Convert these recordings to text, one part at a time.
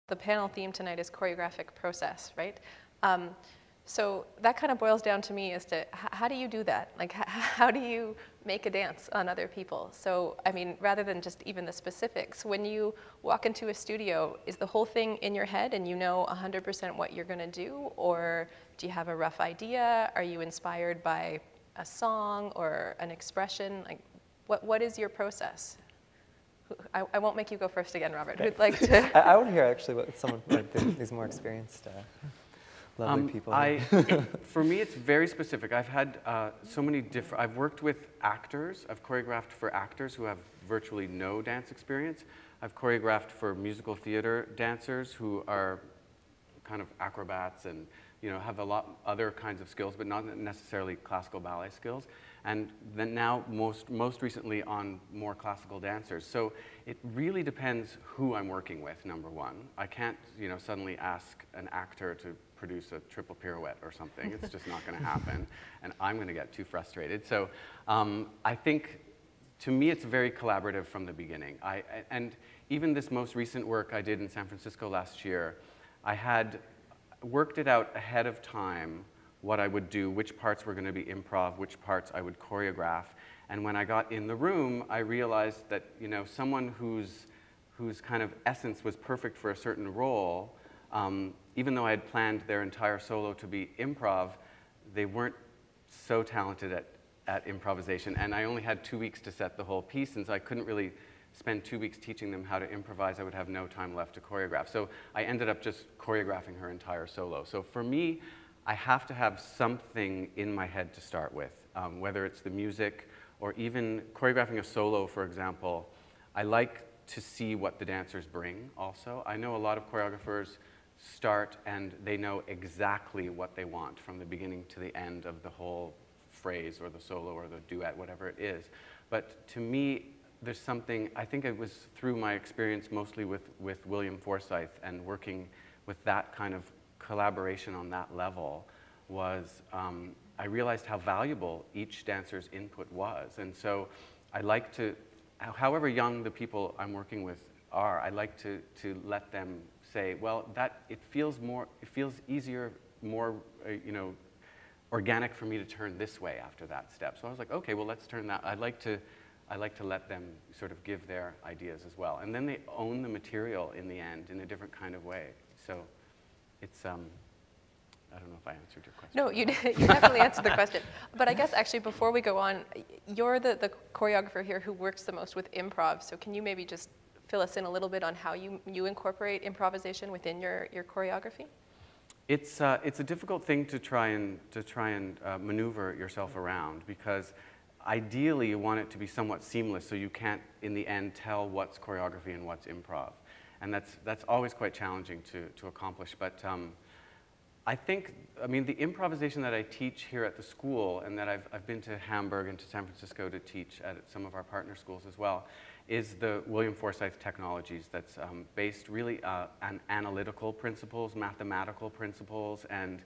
The panel theme tonight is choreographic process, right? So that kind of boils down to me as to how do you do that? Like, how do you make a dance on other people? So, I mean, rather than just even the specifics, when you walk into a studio, is the whole thing in your head and you know 100% what you're going to do? Or do you have a rough idea? Are you inspired by a song or an expression? Like, what is your process? I won't make you go first again, Robert. Who'd like to? I want to hear actually what someone like these more experienced, lovely people. For me, it's very specific. I've had so many different. I've worked with actors. I've choreographed for actors who have virtually no dance experience. I've choreographed for musical theater dancers who are kind of acrobats and have a lot other kinds of skills, but not necessarily classical ballet skills. And then now, most recently, on more classical dancers. So it really depends who I'm working with, number one. I can't, suddenly ask an actor to produce a triple pirouette or something. It's just not going to happen, and I'm going to get too frustrated. So I think, to me, it's very collaborative from the beginning. And even this most recent work I did in San Francisco last year, I had worked it out ahead of time what I would do, which parts were going to be improv, which parts I would choreograph. And when I got in the room, I realized that someone whose kind of essence was perfect for a certain role, even though I had planned their entire solo to be improv, they weren't so talented at improvisation. And I only had 2 weeks to set the whole piece, and so I couldn't really spend 2 weeks teaching them how to improvise. I would have no time left to choreograph. So I ended up just choreographing her entire solo. So for me, I have to have something in my head to start with, whether it's the music or even choreographing a solo, for example. I like to see what the dancers bring also. I know a lot of choreographers start and they know exactly what they want from the beginning to the end of the whole phrase or the solo or the duet, whatever it is. But to me, there's something, I think it was through my experience mostly with William Forsythe and working with that kind of collaboration on that level was, I realized how valuable each dancer's input was. And so I like to, however young the people I'm working with are, I like to let them say, well, it feels easier, more, organic for me to turn this way after that step. So I was like, okay, well, let's turn that. I like to let them sort of give their ideas as well. And then they own the material in the end in a different kind of way. So it's, I don't know if I answered your question. No, you definitely answered the question. But I guess actually before we go on, you're the choreographer here who works the most with improv. So can you maybe just fill us in a little bit on how you incorporate improvisation within your choreography? It's a difficult thing to try and maneuver yourself around, because ideally you want it to be somewhat seamless so you can't in the end tell what's choreography and what's improv. And that's always quite challenging to accomplish. But I mean, the improvisation that I teach here at the school, and that I've been to Hamburg and to San Francisco to teach at some of our partner schools as well, is the William Forsythe technologies that's based really on analytical principles, mathematical principles, and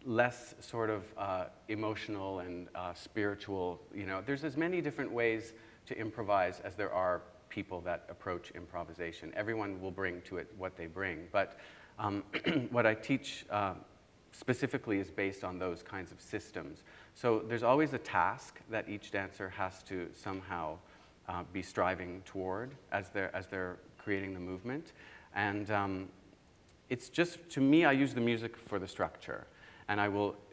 less sort of emotional and spiritual. There's as many different ways to improvise as there are people that approach improvisation. Everyone will bring to it what they bring, but what I teach specifically is based on those kinds of systems. So there's always a task that each dancer has to somehow be striving toward as they're creating the movement. And it's just, to me, I use the music for the structure. And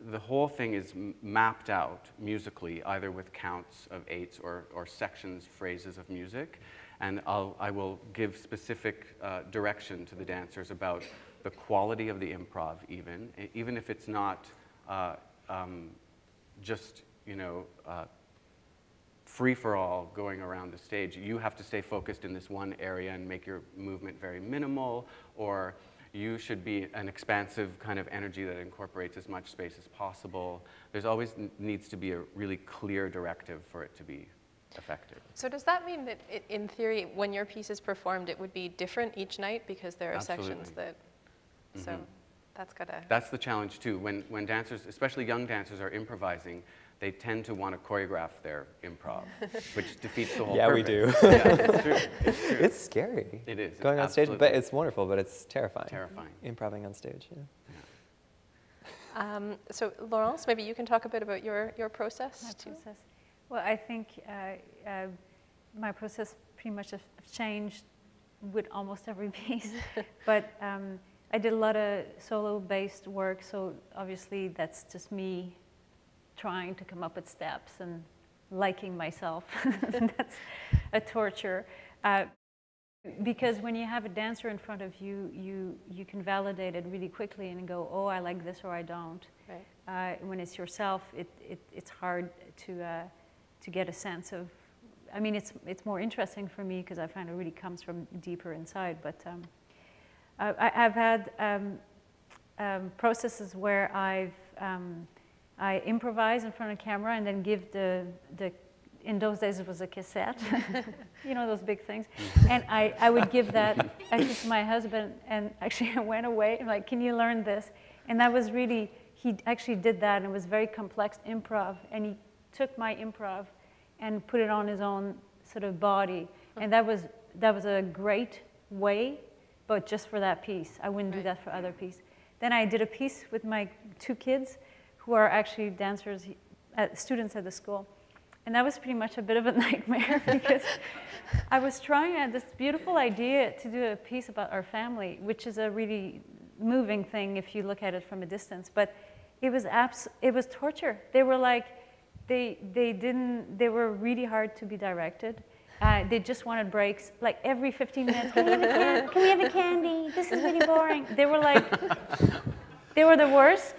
the whole thing is mapped out musically, either with counts of eights or sections, phrases of music. And I will give specific direction to the dancers about the quality of the improv, even if it's not just, free-for-all going around the stage. You have to stay focused in this one area and make your movement very minimal, or you should be an expansive kind of energy that incorporates as much space as possible. There's always needs to be a really clear directive for it to be effective. So does that mean that, in theory, when your piece is performed, it would be different each night because there are Absolutely. sections that, so that's gotta... That's the challenge too. When dancers, especially young dancers, are improvising, they tend to want to choreograph their improv, which defeats the whole Yeah, purpose. we do. Yeah, it's true. It's true. It's scary. It is. Going on stage, but it's wonderful, but it's terrifying. Terrifying. Improving on stage, yeah. So Laurence, maybe you can talk a bit about your process. My process. Well, I think my process pretty much have changed with almost every piece. But I did a lot of solo-based work, so obviously that's just me trying to come up with steps and liking myself. That's a torture. Because when you have a dancer in front of you, you can validate it really quickly and go, oh, I like this or I don't. Right. When it's yourself, it's hard to get a sense of. I mean, it's more interesting for me because I find it really comes from deeper inside. But I've had processes where I improvise in front of camera and then give the in those days it was a cassette, you know, those big things. And I would give that actually to my husband, and actually I went away, I'm like, can you learn this? And that was really, he actually did that, and it was very complex improv, and he took my improv and put it on his own sort of body. And that was a great way, but just for that piece. I wouldn't do that for other pieces. Then I did a piece with my 2 kids who are actually dancers, students at the school. And that was pretty much a bit of a nightmare because I was trying, I had this beautiful idea to do a piece about our family, which is a really moving thing if you look at it from a distance. But it was torture. They were like, they were really hard to be directed. They just wanted breaks, like every 15 minutes. Can we have a candy? This is really boring. They were like, they were the worst,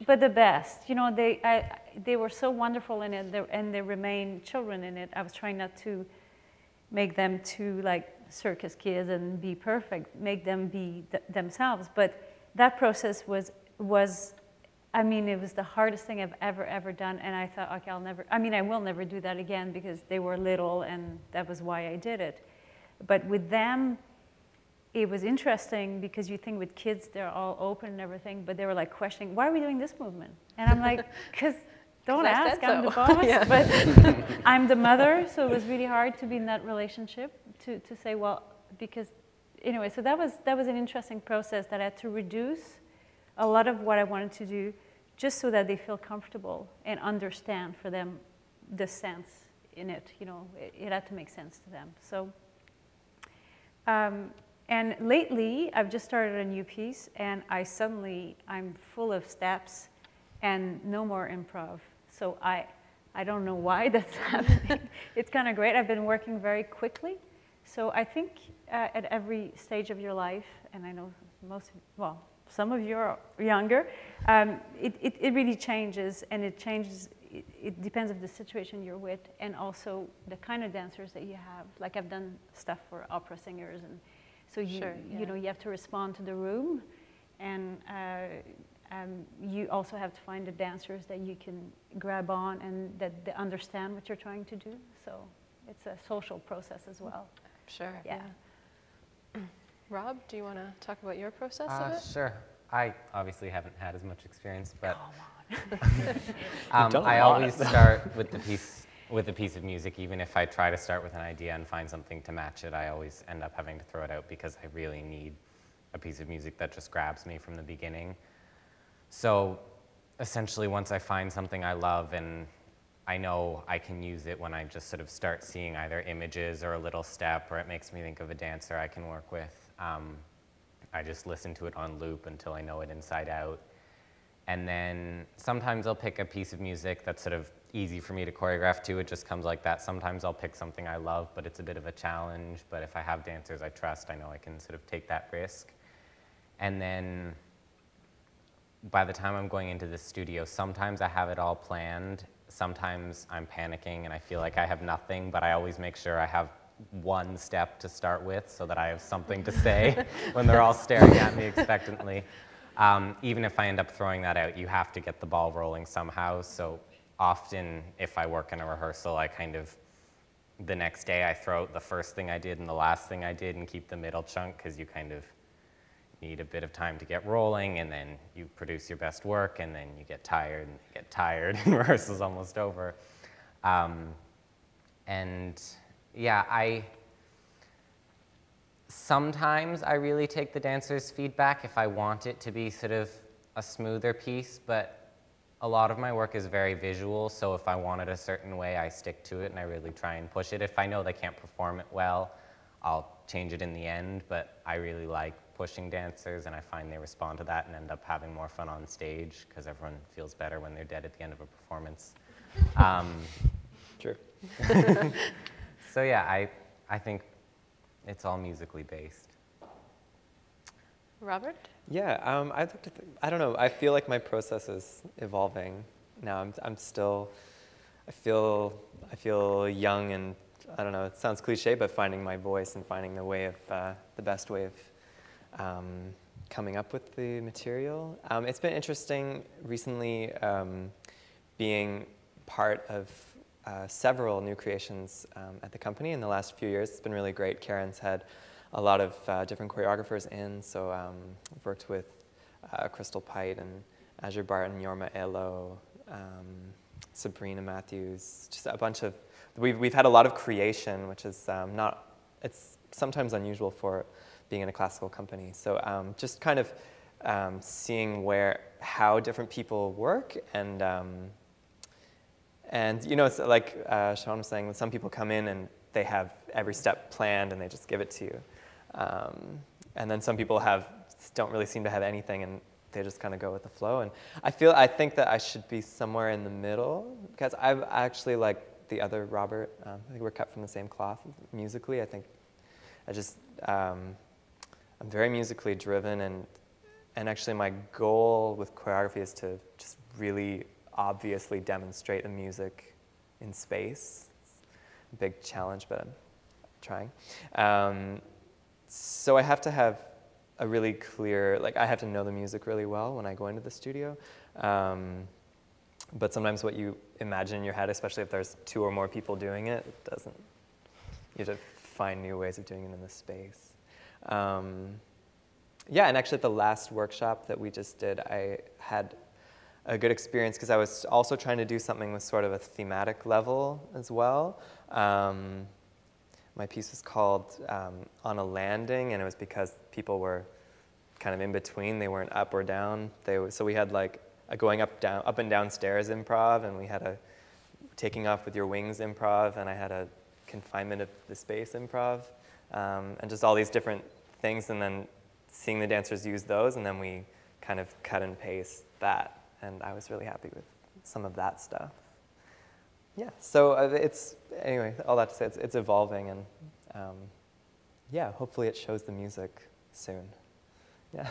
but the best. You know, they were so wonderful in it, and they remain children in it. I was trying not to make them too like circus kids and be perfect, make them be themselves. But that process was, I mean, it was the hardest thing I've ever done. And I thought, okay, I will never do that again because they were little and that was why I did it. But with them, it was interesting because you think with kids, they're all open and everything, but they were like questioning, why are we doing this movement? And I'm like, because don't ask, I'm the boss, yeah. But I'm the mother, so it was really hard to be in that relationship to say, well, because, anyway, so that was an interesting process that I had to reduce a lot of what I wanted to do just so that they feel comfortable and understand for them the sense in it, you know, it had to make sense to them. So, and lately, I've just started a new piece, and I'm full of steps and no more improv. So I don't know why that's happening. It's kind of great. I've been working very quickly. So I think at every stage of your life, and I know some of you are younger, it really changes, and it changes. It depends on the situation you're with, and also the kind of dancers that you have. Like I've done stuff for opera singers, and so you know, you have to respond to the room, and you also have to find the dancers that you can grab on and that they understand what you're trying to do. So it's a social process as well. Sure. Yeah. Rob, do you want to talk about your process of it? Sure. I obviously haven't had as much experience, but Come on. I always start with the piece of music. Even if I try to start with an idea and find something to match it, I always end up having to throw it out because I really need a piece of music that just grabs me from the beginning. So essentially, once I find something I love and I know I can use it when I just sort of start seeing either images or a little step, or it makes me think of a dancer I can work with, I just listen to it on loop until I know it inside out. And then sometimes I'll pick a piece of music that's sort of easy for me to choreograph to. It just comes like that. Sometimes I'll pick something I love, but it's a bit of a challenge. But if I have dancers I trust, I know I can sort of take that risk. And then by the time I'm going into the studio, sometimes I have it all planned. Sometimes I'm panicking and I feel like I have nothing, but I always make sure I have one step to start with so that I have something to say when they're all staring at me expectantly. Even if I end up throwing that out, you have to get the ball rolling somehow. So often, if I work in a rehearsal, I kind of, the next day I throw out the first thing I did and the last thing I did and keep the middle chunk, because you kind of, need a bit of time to get rolling, and then you produce your best work, and then you get tired, and rehearsal's almost over. And yeah, sometimes I really take the dancer's feedback if I want it to be sort of a smoother piece, but a lot of my work is very visual, so if I want it a certain way, I stick to it and I really try and push it. If I know they can't perform it well, I'll change it in the end, but I really like pushing dancers, and I find they respond to that and end up having more fun on stage because everyone feels better when they're dead at the end of a performance. True. So yeah, I think it's all musically based. Robert? Yeah, I don't know. I feel like my process is evolving now. I'm still, I feel young, and I don't know. It sounds cliche, but finding my voice and finding the way of the best way of coming up with the material. It's been interesting recently being part of several new creations at the company in the last few years. It's been really great. Karen's had a lot of different choreographers in, so I've worked with Crystal Pite and Azure Barton, Yorma Elo, Sabrina Matthews, just a bunch of, we've had a lot of creation, which is it's sometimes unusual for being in a classical company. So just kind of seeing how different people work, and you know, it's like Sean was saying, when some people come in and they have every step planned and they just give it to you. And then some people don't really seem to have anything, and they just kind of go with the flow. And I think that I should be somewhere in the middle, because I'm actually like the other Robert. I think we're cut from the same cloth musically. I think I'm very musically driven, and actually my goal with choreography is to just really obviously demonstrate the music in space. It's a big challenge, but I'm trying. So I have to have a really clear, I have to know the music really well when I go into the studio. But sometimes what you imagine in your head, especially if there's 2 or more people doing it, doesn't. You have to find new ways of doing it in the space. Yeah, and actually at the last workshop that we just did, I had a good experience because I was also trying to do something with sort of a thematic level as well. My piece was called On a Landing, and it was because people were kind of in between. They weren't up or down. So we had like a going up and down stairs improv, and we had a taking off with your wings improv, and I had a confinement of the space improv, and just all these different things, and then seeing the dancers use those, and then we kind of cut and paste that, and I was really happy with some of that stuff. Yeah, so anyway, all that to say, it's evolving, and yeah, hopefully it shows the music soon. Yeah.